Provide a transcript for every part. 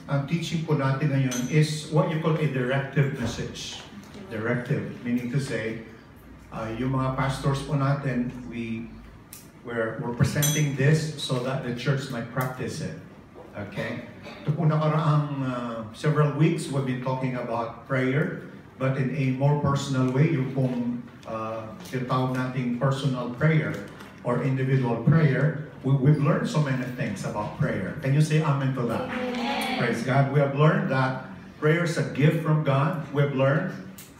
ang teaching po natin ngayon is what you call a directive message. Directive, meaning to say, yung mga pastors po natin, we're presenting this so that the church might practice it. Okay? Ito po nakaraang several weeks, we've been talking about prayer, but in a more personal way, yung pong tinatawag nating personal prayer or individual prayer, we've learned so many things about prayer. Can you say amen to that? Amen. Praise God. We have learned that prayer is a gift from God. We've learned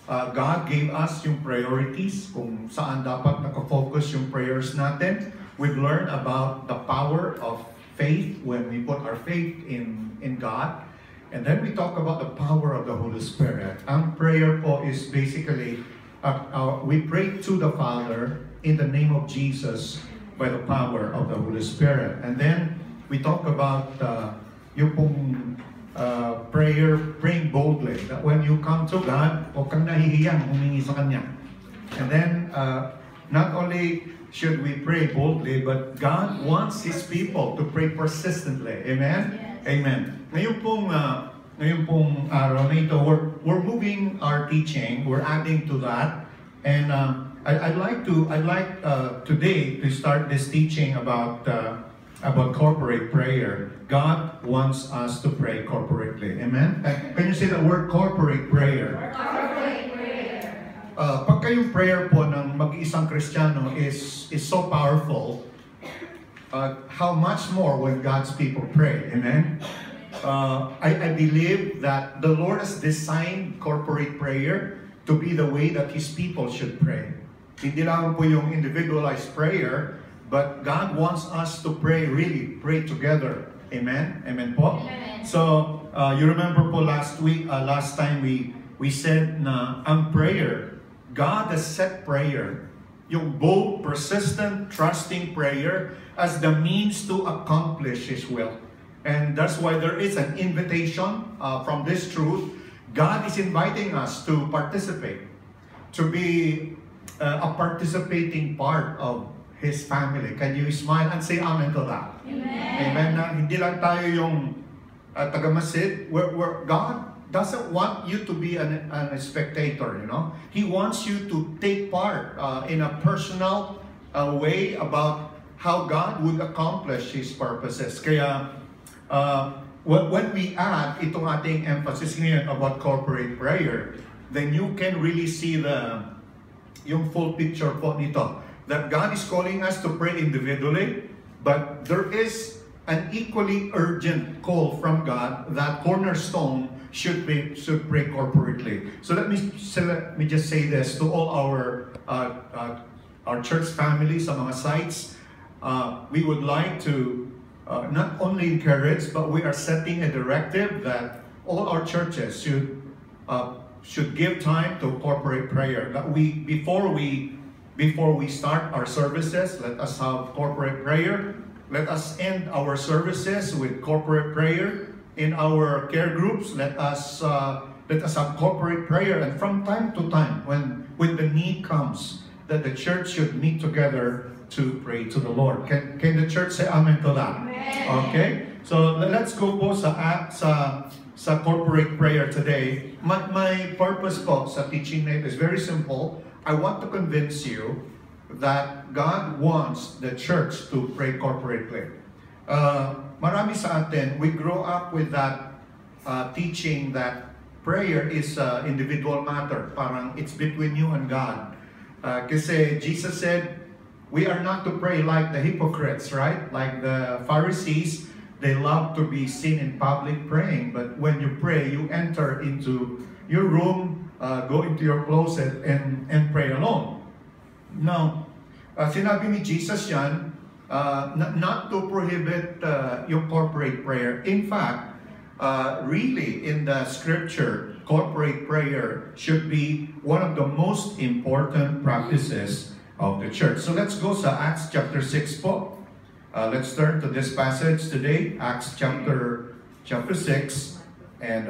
God gave us yung priorities kung saan dapat nakafocus yung prayers natin. We've learned about the power of faith when we put our faith in God. And then we talk about the power of the Holy Spirit. Ang prayer po is basically, we pray to the Father in the name of Jesus by the power of the Holy Spirit. And then we talk about yung pong praying boldly. That when you come to God, huwag kang nahihiyang humingi sa Kanya. And then, not only should we pray boldly, but God wants His people to pray persistently. Amen? Yes. Amen. Ngayon pong araw na ito, we're moving our teaching. We're adding to that. And I'd like today to start this teaching about corporate prayer. God wants us to pray corporately. Amen? Can you say the word corporate prayer? Corporate prayer. Pagka yung prayer po ng mag-iisang Kristiyano is so powerful, how much more when God's people pray? Amen? I believe that the Lord has designed corporate prayer to be the way that His people should pray. Hindi lang po yung individualized prayer, but God wants us to really pray together. Amen? Amen po? Amen. So, you remember po last time we said na ang prayer, God has set prayer, yung bold, persistent, trusting prayer as the means to accomplish His will. And that's why there is an invitation from this truth. God is inviting us to participate, to be a participating part of His family. Can you smile and say amen to that? Amen. Amen. Na hindi lang tayo yung tagamasid. Where God doesn't want you to be a spectator, you know. He wants you to take part in a personal way about how God would accomplish His purposes. Kaya when we add itong ating emphasis ngayon about corporate prayer, then you can really see yung full picture po nito. That God is calling us to pray individually, but there is an equally urgent call from God that Cornerstone should pray corporately. So let me just say this to all our church families sa mga sites. We would like to not only encourage, but we are setting a directive that all our churches should give time to corporate prayer. That before we start our services, let us have corporate prayer. Let us end our services with corporate prayer. In our care groups, let us have corporate prayer. And from time to time, when the need comes, that the church should meet together to pray to the Lord. Can the church say amen to that? Amen. Okay? So let's go po sa corporate prayer today. My purpose po sa teaching na ito is very simple. I want to convince you that God wants the church to pray corporately. Marami sa atin, we grow up with that teaching that prayer is individual matter. Parang it's between you and God. Kasi Jesus said, we are not to pray like the hypocrites, right? Like the Pharisees, they love to be seen in public praying. But when you pray, you enter into your room, go into your closet and pray alone. Now, sinabi ni Jesus yan, not to prohibit yung corporate prayer. In fact, really in the scripture, corporate prayer should be one of the most important practices of the church. So let's go sa Acts chapter 6 po. Let's turn to this passage today, Acts chapter 6, and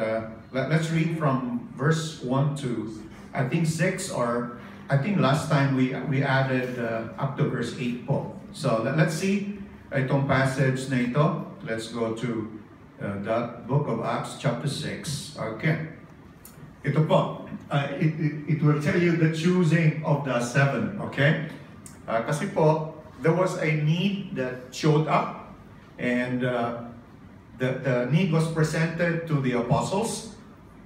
let's read from verse 1 to, I think 6, or I think last time we added up to verse 8 po. So let's see itong passage na ito. Let's go to that book of Acts chapter 6. Okay. Ito po, it will tell you the choosing of the 7. Okay? Kasi po, there was a need that showed up, and the need was presented to the apostles,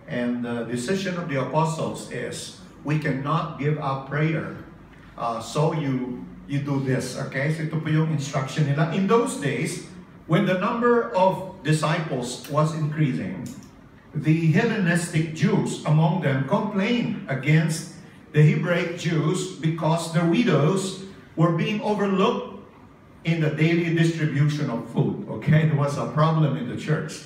and the decision of the apostles is, we cannot give up prayer. So you do this. Okay? So ito po yung instruction nila. In those days, when the number of disciples was increasing, the Hellenistic Jews among them complained against the Hebraic Jews because their widows were being overlooked in the daily distribution of food. Okay, there was a problem in the church.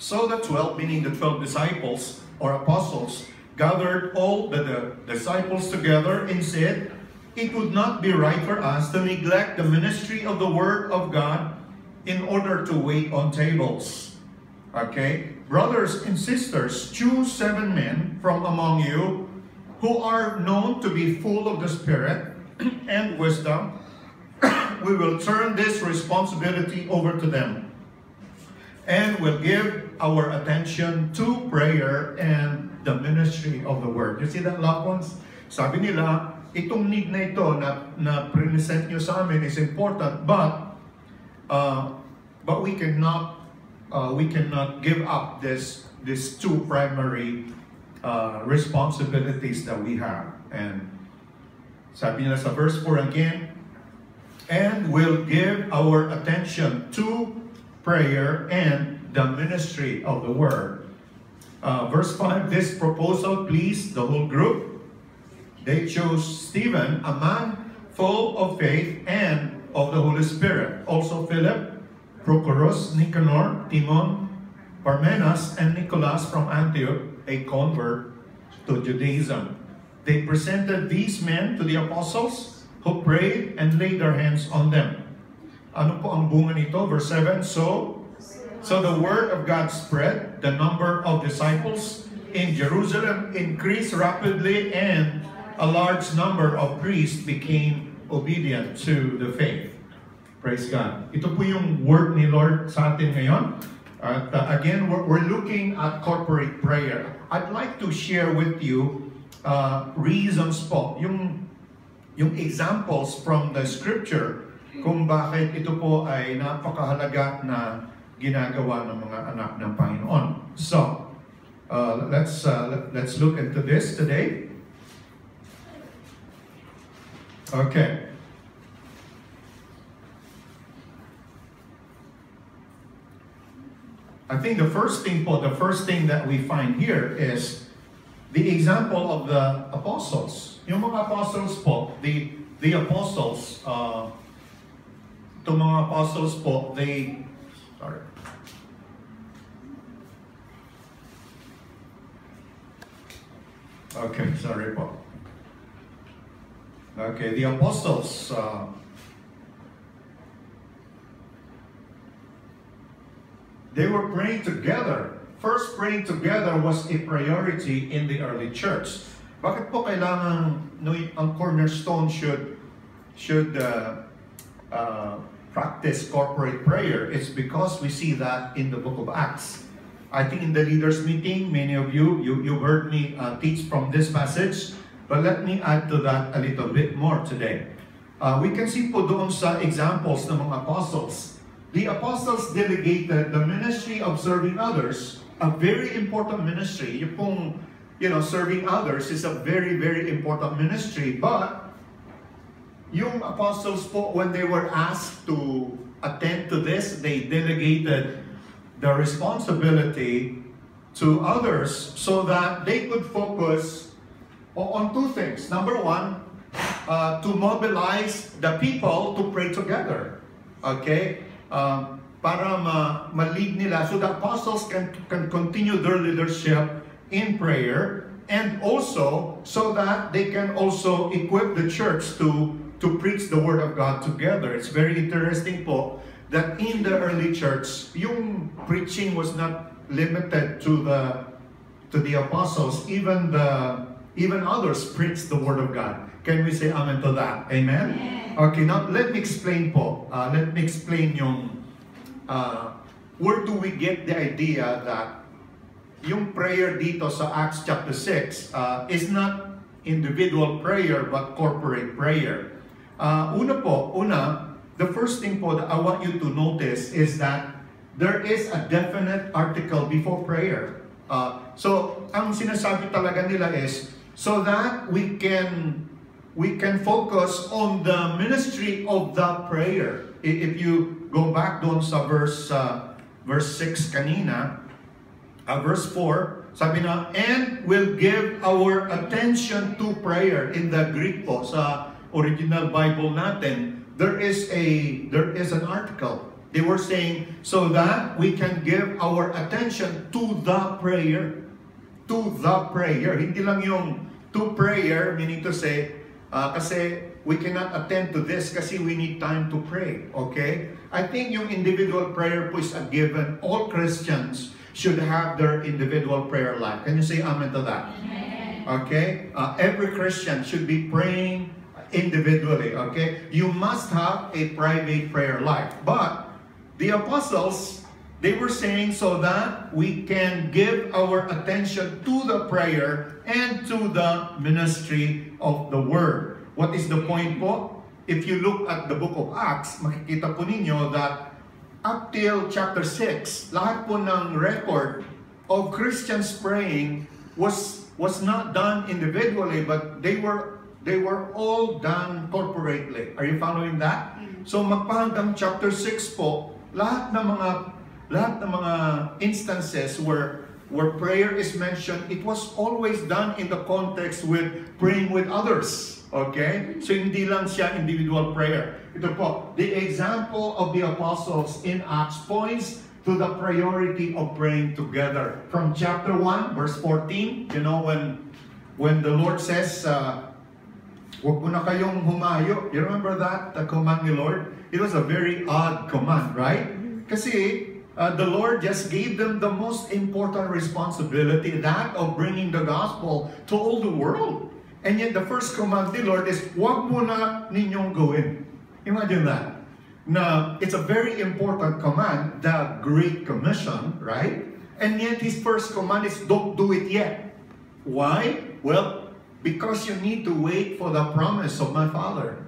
So the 12, meaning the 12 disciples or apostles, gathered all the disciples together and said, it would not be right for us to neglect the ministry of the Word of God in order to wait on tables. Okay? Brothers and sisters, choose 7 men from among you who are known to be full of the Spirit and wisdom. We will turn this responsibility over to them, and will give our attention to prayer and the ministry of the Word. You see that, loved ones? Sabi nila, itong need na ito na present nyo sa amin is important, but we cannot give up these 2 primary responsibilities that we have. And sabi nila sa verse 4 again, and will give our attention to prayer and the ministry of the Word. Verse 5, this proposal pleased the whole group. They chose Stephen, a man full of faith and of the Holy Spirit. Also Philip, Prochorus, Nicanor, Timon, Parmenas, and Nicholas from Antioch, a convert to Judaism. They presented these men to the apostles, who prayed and laid their hands on them. Ano po ang bunga nito? Verse 7, So the word of God spread, the number of disciples in Jerusalem increased rapidly, and a large number of priests became obedient to the faith. Praise God. Ito po yung word ni Lord sa atin ngayon. At again, we're looking at corporate prayer. I'd like to share with you reasons po, yung examples from the scripture kung bakit ito po ay napakahalaga na ginagawa ng mga anak ng Panginoon. So, let's look into this today. Okay. I think the first thing that we find here is the example of the apostles. Yung mga apostles po, the apostles, itong mga apostles po, sorry po. Okay, the apostles, they were praying together. First, praying together was a priority in the early church. Bakit po kailangan ang cornerstone should practice corporate prayer? It's because we see that in the book of Acts. I think in the leaders meeting, many of you heard me teach from this passage, but let me add to that a little bit more today. We can see po doon sa examples ng mga apostles. The apostles delegated the ministry of serving others, a very important ministry. Yung pong, serving others is a very, very important ministry. But yung apostles po, when they were asked to attend to this, they delegated the responsibility to others so that they could focus on 2 things. Number 1, to mobilize the people to pray together. Okay? Para ma-lead nila so the apostles can continue their leadership in prayer, and also so that they can also equip the church to preach the Word of God together. It's very interesting po that in the early church, yung preaching was not limited to the apostles. Even others preached the Word of God. Can we say amen to that? Amen? Okay, now let me explain po. Let me explain yung where do we get the idea that yung prayer dito sa Acts chapter 6 is not individual prayer but corporate prayer? Una, the first thing po that I want you to notice is that there is a definite article before prayer. So, ang sinasabi talaga nila is, so that we can focus on the ministry of the prayer. If you go back doon sa verse 6 kanina, verse 4, sabi na, and will give our attention to prayer. In the Greek po, sa original Bible natin, there is an article. They were saying, so that we can give our attention to the prayer. To the prayer. Hindi lang yung to prayer, meaning to say, kasi we cannot attend to this kasi we need time to pray. Okay? I think yung individual prayer po is a given. All Christians should have their individual prayer life. Can you say amen to that? Amen. Okay? Every Christian should be praying individually. Okay? You must have a private prayer life. But the apostles, they were saying so that we can give our attention to the prayer and to the ministry of the word. What is the point po? If you look at the book of Acts, makikita po ninyo that up till chapter 6, lahat po ng record of Christians praying was not done individually, but they were all done corporately. Are you following that? So magpahanggang chapter 6 po, lahat ng mga instances where prayer is mentioned, it was always done in the context with praying with others. Okay? So hindi lang siya individual prayer. Ito po, the example of the apostles in Acts points to the priority of praying together. From chapter 1, verse 14, you know, when the Lord says, huwag mo na kayong humayo. You remember that, the command ni Lord? It was a very odd command, right? Kasi the Lord just gave them the most important responsibility, that of bringing the gospel to all the world. And yet the first command ni Lord is, huwag mo na ninyong gawin. Imagine that. Now, it's a very important command, the Great Commission, right? And yet His first command is, don't do it yet. Why? Well, because you need to wait for the promise of my Father.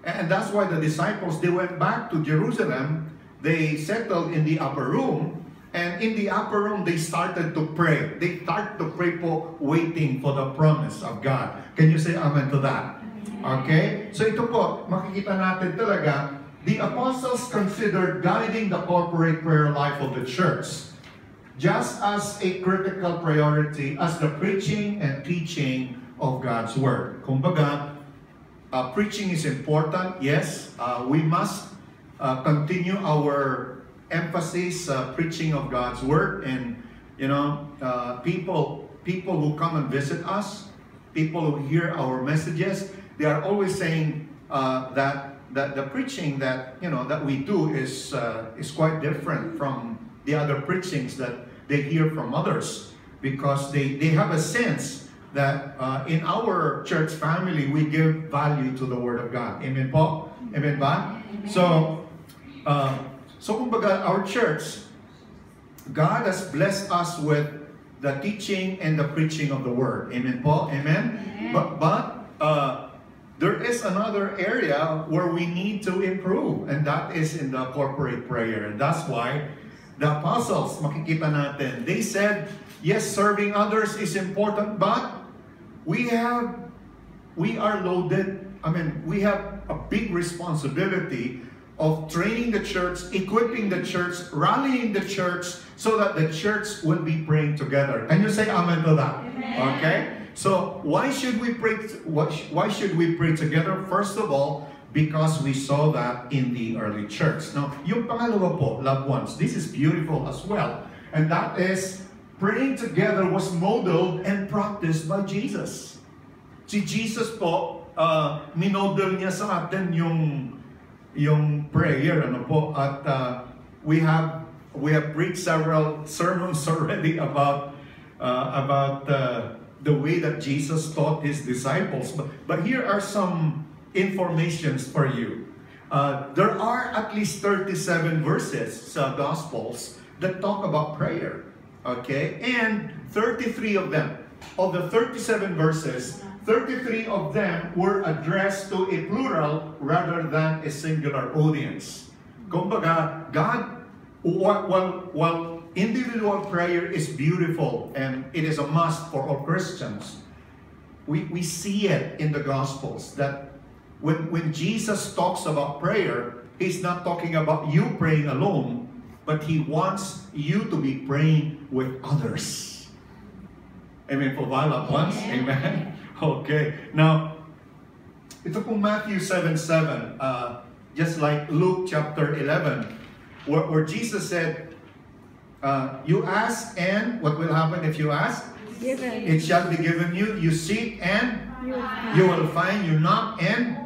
And that's why the disciples, they went back to Jerusalem. They settled in the upper room. And in the upper room, they started to pray. They started to pray for waiting for the promise of God. Can you say amen to that? Okay? So ito po, makikita natin talaga, the apostles considered guiding the corporate prayer life of the church just as a critical priority as the preaching and teaching of God's Word. Kumbaga, preaching is important, yes. We must continue our emphasis, preaching of God's Word. And, you know, people who come and visit us, people who hear our messages, they are always saying that the preaching that, you know, that we do is quite different from the other preachings that they hear from others, because they have a sense that in our church family, we give value to the Word of God. Amen po? Amen ba? Amen. So kumbaga, our church, God has blessed us with the teaching and the preaching of the Word. Amen po? Amen? Amen. But there is another area where we need to improve, and that is in the corporate prayer. And that's why the apostles, makikita natin, they said, yes, serving others is important, but we are loaded. I mean, we have a big responsibility of training the church, equipping the church, rallying the church, so that the church will be praying together. Can you say amen to that? Amen. Okay? So why should we pray? Why should we pray together? First of all, because we saw that in the early church. Now, yung pangalawa po, loved ones, this is beautiful as well. And that is, praying together was modeled and practiced by Jesus. Si Jesus po, minodel niya sa atin yung prayer, ano po, at we have preached several sermons already about the way that Jesus taught His disciples. But here are some informations for you. There are at least 37 verses sa Gospels that talk about prayer. Okay? And 33 of them, of the 37 verses, 33 of them were addressed to a plural rather than a singular audience. Kumbaga, God, while individual prayer is beautiful and it is a must for all Christians, we see it in the Gospels that when Jesus talks about prayer, He's not talking about you praying alone, but He wants you to be praying with others. Amen po ba, loved ones? Amen? Okay. Now, ito pong Matthew 7:7, just like Luke chapter 11, where Jesus said, you ask and what will happen if you ask? Given. It shall be given you. You seek and you will find. You knock and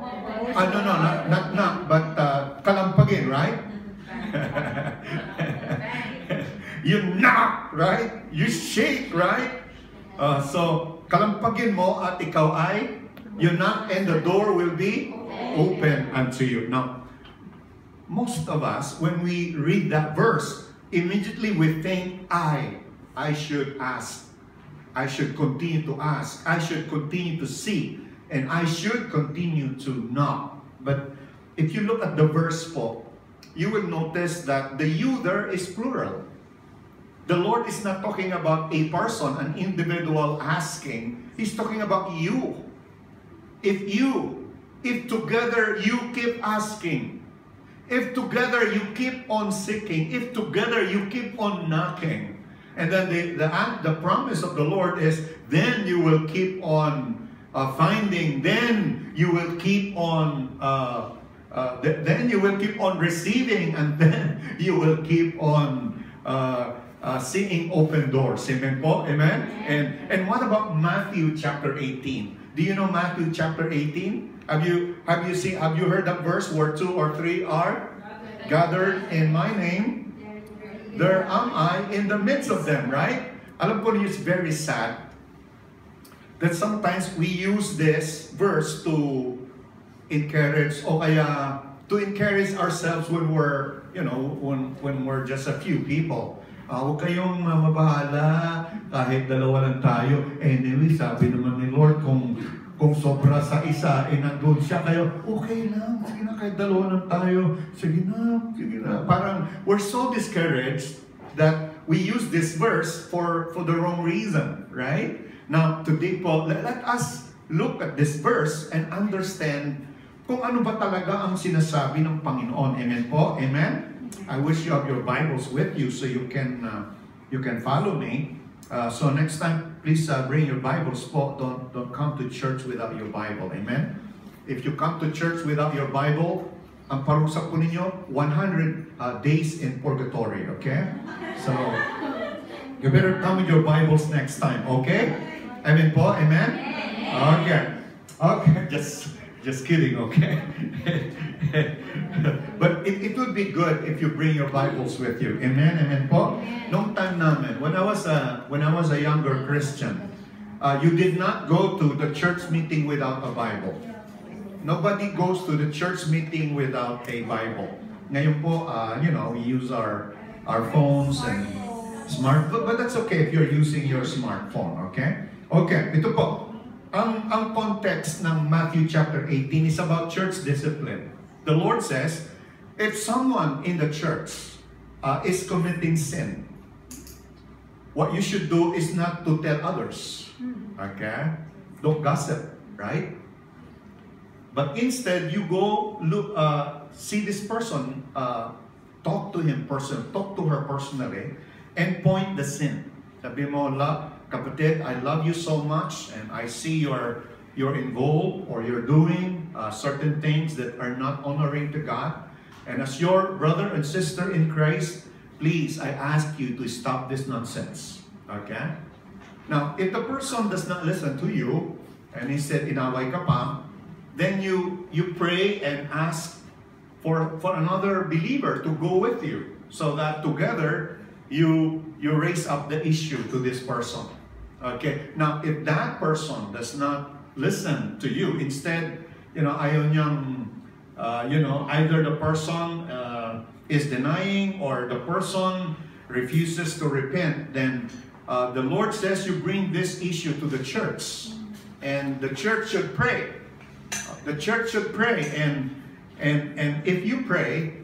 not knock, but kalampagin, right? You knock, right? You shake, right? So kalampagin mo at ikaw ay you knock and the door will be open unto you. Now, most of us, when we read that verse, immediately we think, I should ask. I should continue to ask. I should continue to seek. And I should continue to knock. But if you look at the verse po, you will notice that the you there is plural. The Lord is not talking about a person, an individual asking. He's talking about you. If together you keep asking, if together you keep on seeking, if together you keep on knocking, and then the promise of the Lord is, then you will keep on finding, then you will keep on then you will keep on receiving, and then you will keep on seeing open doors. Amen po? Amen? And what about Matthew chapter 18? Do you know Matthew chapter 18? Have you heard that verse where 2 or 3 are gathered in my name? There am I in the midst of them, right? Alam ko niyo, it's very sad that sometimes we use this verse to encourage, o kaya to encourage ourselves when we're, when we're just a few people. Huwag kayong mabahala, kahit dalawa lang tayo. Anyway, sabi naman ni Lord, kung sobra sa isa, nandun siya kayo, okay lang, sige na, kahit dalawa lang tayo, sige na. Parang, we're so discouraged that we use this verse for the wrong reason, right? Now, today po, let us look at this verse and understand kung ano ba talaga ang sinasabi ng Panginoon. Amen po? Amen? I wish you have your Bibles with you so you can follow me. So next time, please bring your Bibles po. Don't come to church without your Bible. Amen? If you come to church without your Bible, ang parusa po ninyo, 100 days in purgatory. Okay? So, you better come with your Bibles next time. Okay? Amen po? Amen? Okay. Okay. Just kidding. Okay? But it would be good if you bring your Bibles with you. Amen? Amen po? Nung time namin, when I was a younger Christian, you did not go to the church meeting without a Bible. Nobody goes to the church meeting without a Bible. Ngayon po, we use our phones and smartphone, but that's okay if you're using your smartphone, okay? Okay, ito po. Ang context ng Matthew chapter 18 is about church discipline. The Lord says, if someone in the church is committing sin, what you should do is not to tell others. Okay? Don't gossip, right? But instead, you go look, see this person, talk to him personally, talk to her personally, and point the sin. Sabi mo, kapatid, I love you so much, and I see you're involved or you're doing certain things that are not honoring to God. And as your brother and sister in Christ, please, I ask you to stop this nonsense. Okay? Now, if the person does not listen to you, and he said, inaway ka pa, then you pray and ask for another believer to go with you, so that together you raise up the issue to this person. Okay? Now, if that person does not listen to you, instead, ayaw niyang, either the person is denying or the person refuses to repent, then the Lord says you bring this issue to the church. And the church should pray. The church should pray. And if you pray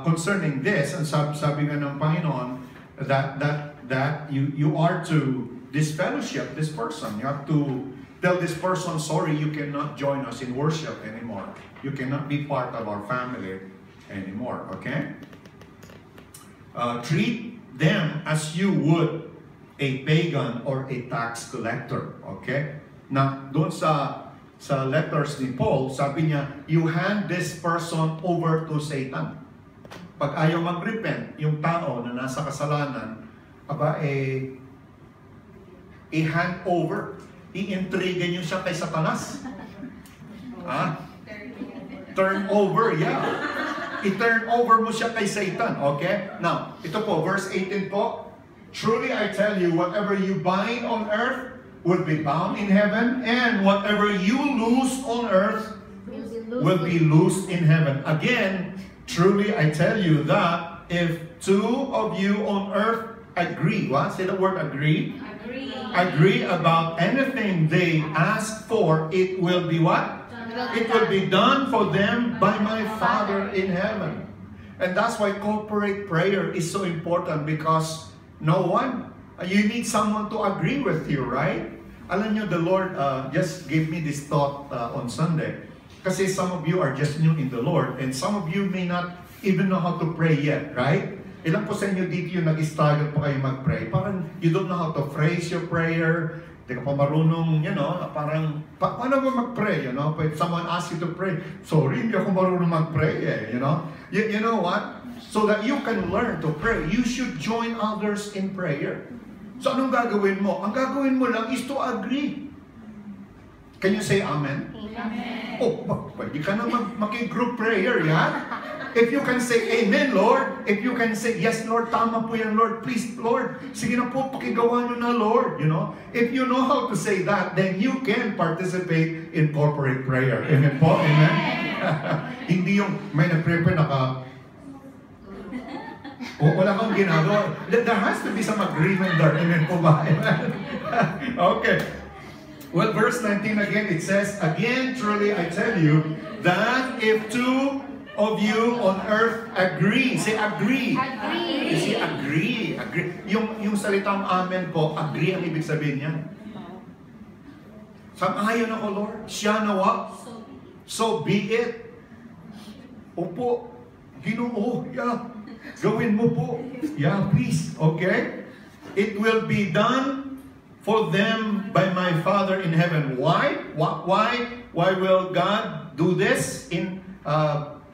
concerning this, and sabi nga ng Panginoon, that you are to disfellowship this person. You have to tell this person, sorry, you cannot join us in worship anymore. You cannot be part of our family anymore, okay? Treat them as you would a pagan or a tax collector, okay? Na doon sa letters ni Paul, sabi niya, you hand this person over to Satan. Pag ayaw mag-repent, yung tao na nasa kasalanan, i-hand over. I-intriga niyo siya kay Satanas. Turn over, yeah. I-turn over mo siya kay Satan, okay? Now, ito po, verse 18 po. Truly I tell you, whatever you bind on earth will be bound in heaven, and whatever you loose on earth will be loosed in heaven. Again, truly I tell you that if two of you on earth agree, what? Say the word agree. Agree about anything they ask for, it will be what? It will be done for them by my Father in heaven. And that's why corporate prayer is so important, because you need someone to agree with you, right? Alam nyo, the Lord just gave me this thought on Sunday. Kasi some of you are just new in the Lord, and some of you may not even know how to pray yet, right? Ilan po sa inyo dito yung nag-struggle pa kayo mag-pray? Parang you don't know how to phrase your prayer, hindi ka pa marunong, parang, paano ba mag-pray, If someone asks you to pray, sorry, hindi ako marunong mag-pray, You know what? So that you can learn to pray, you should join others in prayer. So anong gagawin mo? Ang gagawin mo lang is to agree. Can you say amen? Amen. Oh, pwede ka na maki-group prayer, yan? If you can say amen, Lord. If you can say, yes, Lord, tama po yan, Lord. Please, Lord, sige na po, pakigawa nyo na, Lord. If you know how to say that, then you can participate in corporate prayer. Amen po? Amen? Hindi yung may nag-prepare wala kang ginagawa. There has to be some agreement there. Amen po ba? Okay. Well, verse 19 again, it says, again, truly I tell you, that if two of you on earth agree, say agree. Agree. You see, agree. Yung salitang amen po, agree ang ibig sabihin niya. Sang-ayon ako, Lord. Siya nawa. So be it. Opo. Ginoo. Yeah. Gawin mo po. Yeah, please. Okay? It will be done for them by my Father in heaven. Why? Why will God do this?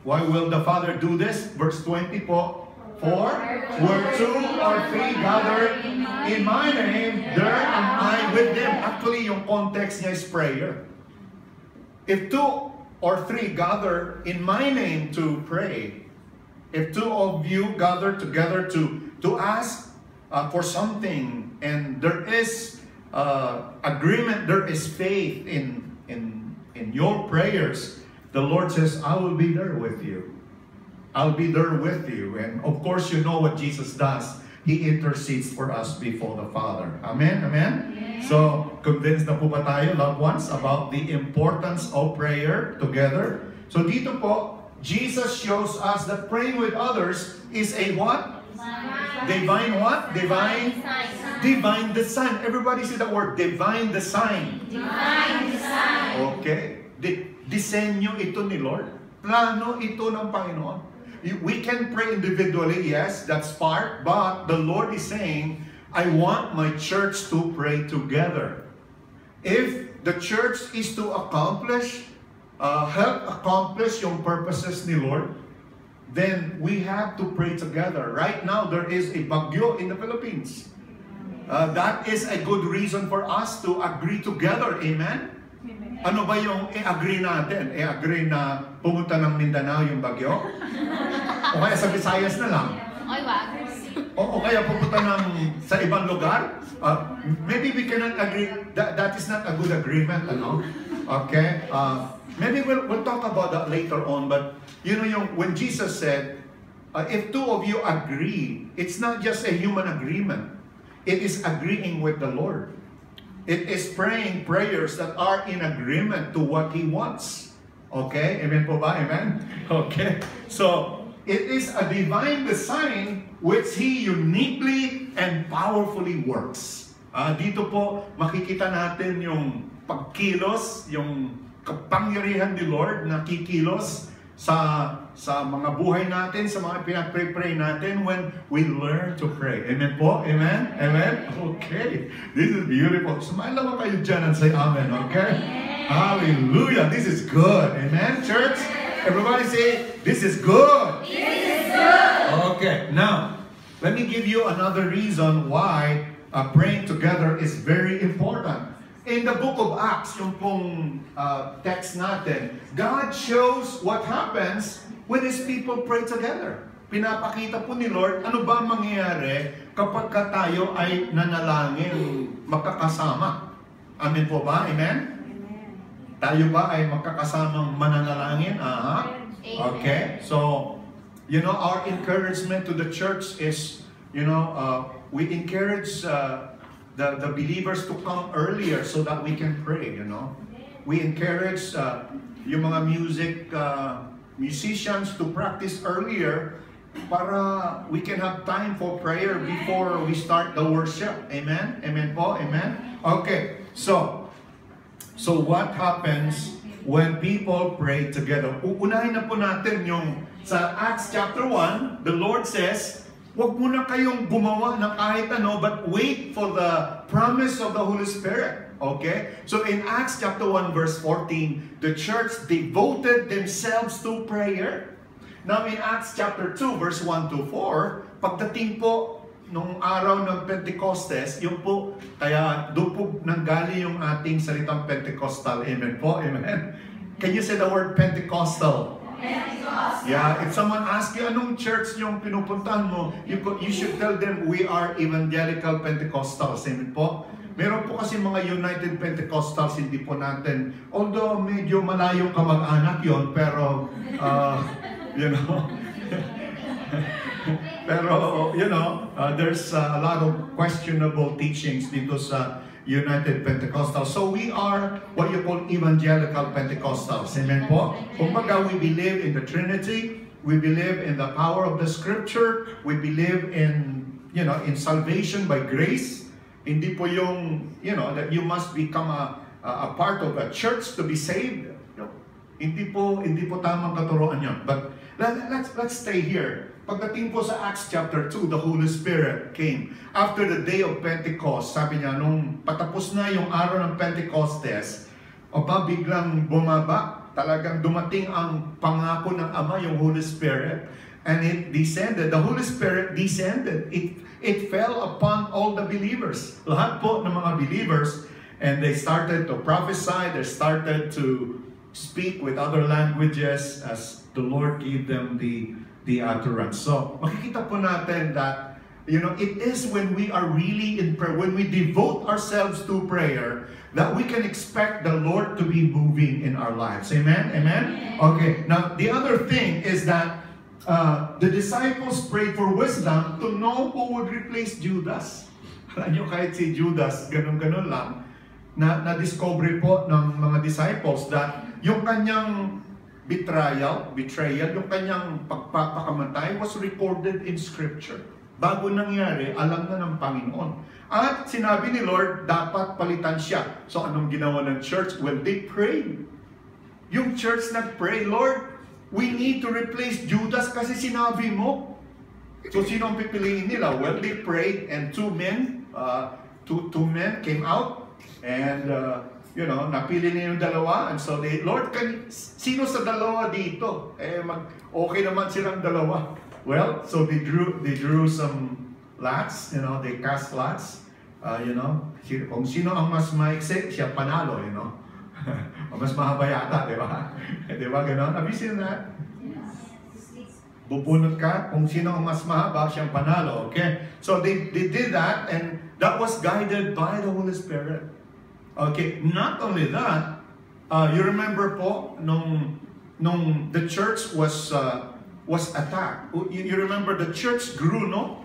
Why will the Father do this? Verse 20 po. For where two or three gather in my name, there am I with them. Actually, yung context niya is prayer. If two or three gather in my name to pray, if two of you gather together to ask for something, and there is agreement, there is faith in your prayers, the Lord says, I will be there with you. I'll be there with you. And of course, you know what Jesus does. He intercedes for us before the Father. Amen? Amen? Yeah. So, convinced na po ba tayo, loved ones, about the importance of prayer together? So dito po, Jesus shows us that praying with others is a what? Divine what? Divine design. Everybody say the word, divine design. Divine design. Okay. Disenyo ito ni Lord. Plano ito ng Panginoon. We can pray individually, yes, that's part. But the Lord is saying, I want my church to pray together. If the church is to help accomplish yung purposes ni Lord, then we have to pray together. Right now, there is a bagyo in the Philippines. That is a good reason for us to agree together. Amen? Ano ba yung i-agree natin? I-agree na pumunta ng Mindanao yung bagyo? O kaya sa Visayas na lang? O kaya pupunta sa ibang lugar? Maybe we cannot agree. That is not a good agreement, ano? Okay? Maybe we'll talk about that later on, but when Jesus said, if two of you agree, it's not just a human agreement. It is agreeing with the Lord. It is praying prayers that are in agreement to what He wants. Okay? Amen po ba? Amen? Okay. So, it is a divine design which He uniquely and powerfully works. Dito po, makikita natin yung pagkilos, yung kapangyarihan ni Lord na kikilos sa mga buhay natin, sa mga pinag-pray natin when we learn to pray. Amen po? Amen? Amen? Okay. This is beautiful. Smile lang kayo dyan and say amen, okay? Hallelujah. This is good. Amen, church? Everybody say, this is good. This is good. Okay. Now, let me give you another reason why praying together is very important. In the book of Acts, yung pong text natin, God shows what happens when His people pray together. Pinapakita po ni Lord, ano ba mangyayari kapag tayo ay nanalangin magkakasama. Amen po ba? Amen? Tayo ba ay magkakasamang mananalangin? Okay. So, you know, our encouragement to the church is, you know, we encourage the believers to come earlier so that we can pray, you know. We encourage yung mga musicians to practice earlier para we can have time for prayer before we start the worship. Amen? Amen po? Amen? Okay. So what happens when people pray together? Uunahin na po natin yung sa Acts chapter 1, the Lord says, huwag muna kayong gumawa ng kahit ano, but wait for the promise of the Holy Spirit. Okay? So in Acts chapter 1 verse 14, the church devoted themselves to prayer. Now in Acts chapter 2 verse 1 to 4, pagdating po nung araw ng Pentecostes, yung po, kaya doon po nanggali yung ating salitang Pentecostal. Amen po? Amen? Can you say the word Pentecostal? Pentecostal. Yeah, if someone asks you, anong church yung pinupuntahan mo, you should tell them, we are Evangelical Pentecostals. Amen po? Meron po kasi mga United Pentecostals, hindi po natin, although medyo malayong kamag-anak yon, pero, you know, pero, you know, there's a lot of questionable teachings dito sa United Pentecostals. So we are what you call Evangelical Pentecostals. Amen po? Kumbaga, we believe in the Trinity. We believe in the power of the Scripture. We believe in, you know, in salvation by grace. Hindi po yung, you know, that you must become a part of a church to be saved. No. Hindi po tamang katuruan yun. But let's stay here. Pagdating po sa Acts chapter 2, the Holy Spirit came. After the day of Pentecost, sabi niya, nung patapos na yung araw ng Pentecostes, biglang bumaba, talagang dumating ang pangako ng Ama, yung Holy Spirit, and it descended. The Holy Spirit descended. It fell upon all the believers. Lahat po ng mga believers, and they started to prophesy, they started to speak with other languages as the Lord gave them the utterance. So, makikita po natin that, you know, it is when we are really in prayer, when we devote ourselves to prayer, that we can expect the Lord to be moving in our lives. Amen? Amen? Okay. Now, the other thing is that the disciples prayed for wisdom to know who would replace Judas. Alam nyo, kahit si Judas, ganun-ganun lang, na-discover po ng mga disciples that yung kanyang betrayal, yung kanyang pagpapakamatay was recorded in Scripture. Bago nangyari, alam na ng Panginoon. At sinabi ni Lord, dapat palitan siya. So anong ginawa ng church? Well, they prayed. Yung church nag-pray, Lord, we need to replace Judas kasi sinabi mo. So sino ang pipiliin nila? Well, they prayed and two men came out and you know, napili niya yung dalawa, and so they, Lord, sino sa dalawa dito? Okay naman silang dalawa. Well, so they drew some lots, you know, they cast lots, you know, kung sino ang mas maiksi, siya panalo, you know. O mas mahaba yata, di ba? Di ba, gano'n? Have you seen that? Bubunot ka, kung sino ang mas mahaba, siyang panalo, okay? So they did that, and that was guided by the Holy Spirit. Okay, not only that, you remember po, nung the church was was attacked. You remember the church grew, no?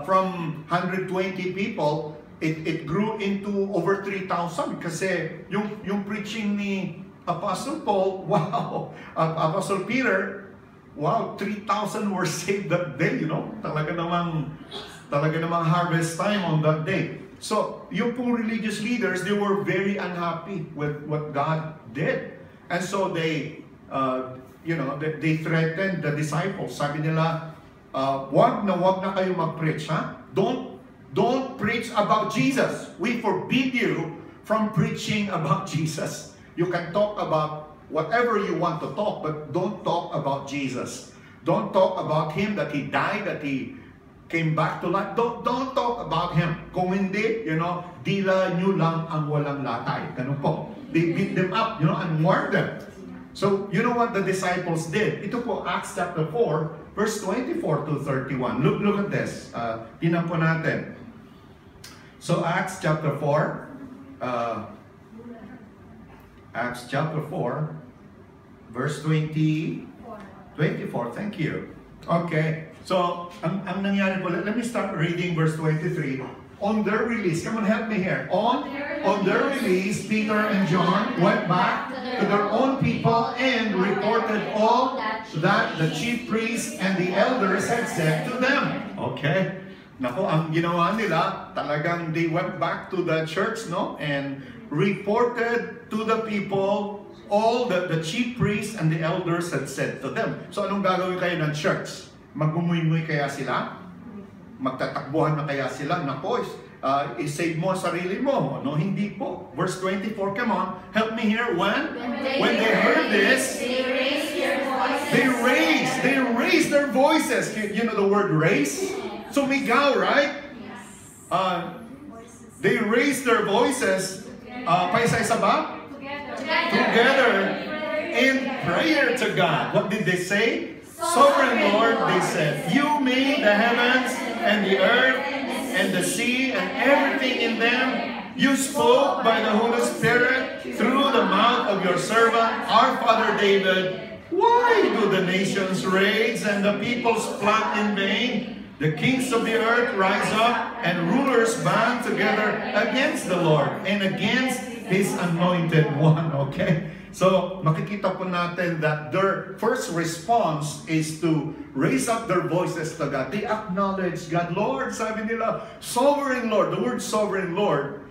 From 120 people, it grew into over 3,000 kasi yung preaching ni Apostle Paul, wow, Apostle Peter, wow, 3,000 were saved that day, you know? Talaga namang harvest time on that day. So, yung pong religious leaders, they were very unhappy with what God did. And so they threatened the disciples. Sabi nila, wag na kayo mag-preach, ha? Don't preach about Jesus. We forbid you from preaching about Jesus. You can talk about whatever you want to talk, but don't talk about Jesus. Don't talk about Him, that He died, that He came back to life. Don't talk about Him. Kung hindi, dila nyo lang ang walang latay. Ganun po. They beat them up, and warned them. So, you know what the disciples did? Ito po, Acts chapter 4, verse 24 to 31. Look at this. Tinan po natin. So, Acts chapter 4, verse 24. Thank you. Okay. So, ang nangyari po, let me start reading verse 23. On their release, come on, help me here. On their release, Peter and John went back to their own people and reported all that the chief priests and the elders had said to them. Okay. Nako, ang ginawa nila, talagang they went back to the church, no? And reported to the people all that the chief priests and the elders had said to them. So, anong gagawin kayo ng church? Magmumuy-muy kaya sila? Magtatakbuhan na kaya sila? Nako, i-save mo sarili mo. No, hindi po. Verse 24, come on. Help me here. When they heard this, they raised their voices. You know the word raise? Sumigaw, right? They raised their voices. Paisa-isa ba? Together in prayer to God. What did they say? Sovereign Lord, they said, you made the heavens and the earth and the sea and everything in them. You spoke by the Holy Spirit through the mouth of your servant, our father David. Why do the nations rage and the peoples plot in vain? The kings of the earth rise up and rulers band together against the Lord and against His anointed one. Okay? So, makikita po natin that their first response is to raise up their voices to God. They acknowledge God. Lord, sabi nila, sovereign Lord. The word sovereign Lord,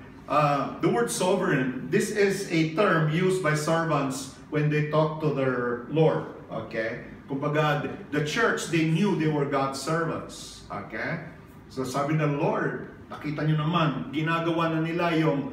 this is a term used by servants when they talk to their Lord. Okay? Kumbaga, the church, they knew they were God's servants. Okay? So, sabi ng Lord, nakita nyo naman, ginagawa na nila yung